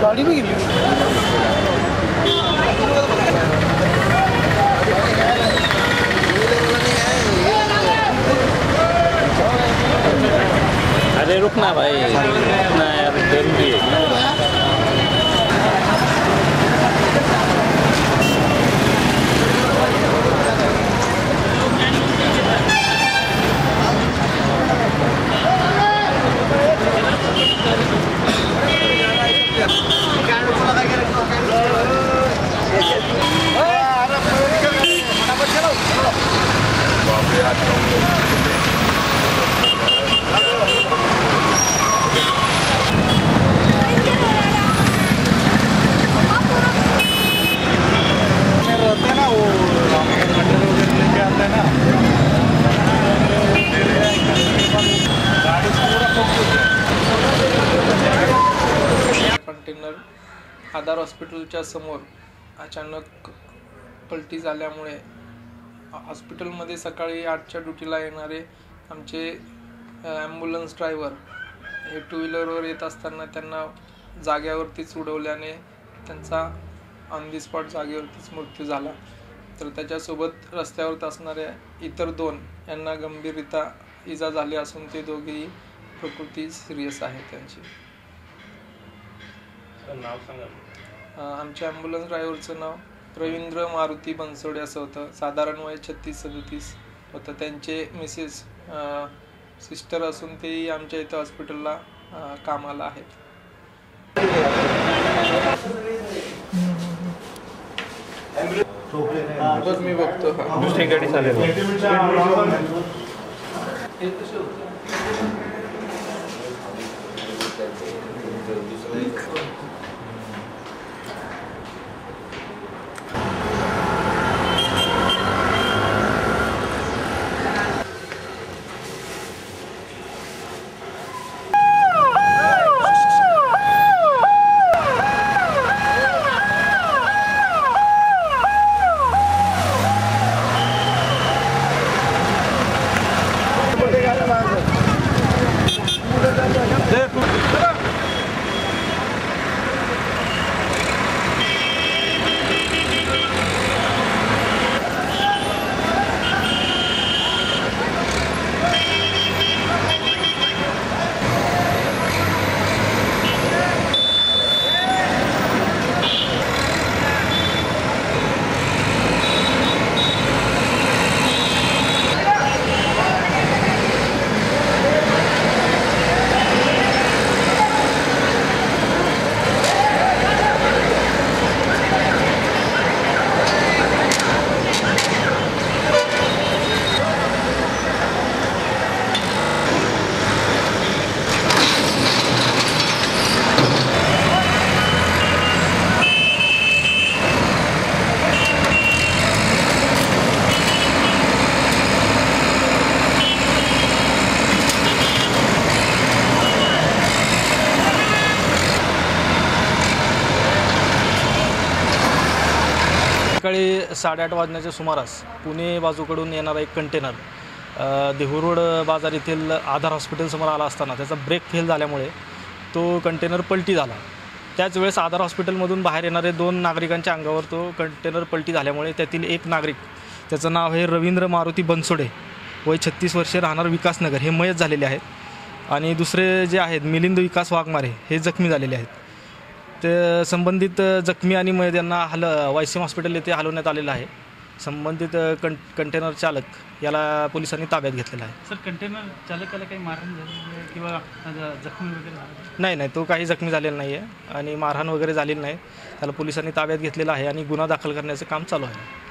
गाड़ी भी गिरी। अरे रुकना भाई, रुकना यार, जरूरी है। कंटेनर आधार हॉस्पिटलच्या समोर अचानक पलटी झाल्यामुळे हॉस्पिटलमध्ये सकाळी 8च्या ड्युटीला येणारे आमचे ॲम्ब्युलन्स ड्रायव्हर हे टू व्हीलरवर येत असताना त्यांना जाग्यावरतीच उडवल्याने त्यांचा ऑन दी स्पॉट जागेवरतीच मृत्यू झाला। तर त्याच्यासोबत रस्त्यावर असणाऱ्या इतर 2 यांना गंभीररित्या इजा झाली असून ते दोघेही प्रकृती सिरियस आहे त्यांची। नाव सांगा। आमच्या ॲम्ब्युलन्स ड्रायव्हरचं नाव रवींद्र मारुती बनसोडे असं होतं। साधारण वय 36-37 होतं। त्यांचे मिसेस सिस्टर असून तेही आमच्या इथं हॉस्पिटलला कामाला आहेत। बस मी बघतो। दुसरी गाडी चालेल। सकाळी 8:30 वाजण्याच्या सुमारास पुणे बाजूकडून येणारा एक कंटेनर देहू बाजार येथील आधार हॉस्पिटलसमोर आला असताना त्याचा ब्रेक फेल झाल्यामुळे तो कंटेनर पलटी झाला। त्याच वेळेस आधार हॉस्पिटलमधून बाहेर येणारे 2 नागरिकांच्या अंगावर तो कंटेनर पलटी झाल्यामुळे त्यातील एक नागरिक, त्याचं नाव आहे रवींद्र मारुती बनसोडे, वय 36 वर्षे, राहणार विकासनगर, हे मयत झालेले आहेत। आणि दुसरे जे आहेत मिलिंद विकास वाघमारे हे जखमी झालेले आहेत। ते संबंधित जखमी आणि मयत यांना वायसीएम हॉस्पिटल येथे हलवण्यात आलेलं आहे। संबंधित कंटेनर चालक याला पोलिसांनी ताब्यात घेतलेला आहे। सर, कंटेनर चालकाला काही मारहाण झाली किंवा जखमी वगैरे झाली? नाही, तो काही जखमी झालेला नाही आहे आणि मारहाण वगैरे झालेली नाही। त्याला पोलिसांनी ताब्यात घेतलेला आहे आणि गुन्हा दाखल करण्याचं काम चालू आहे।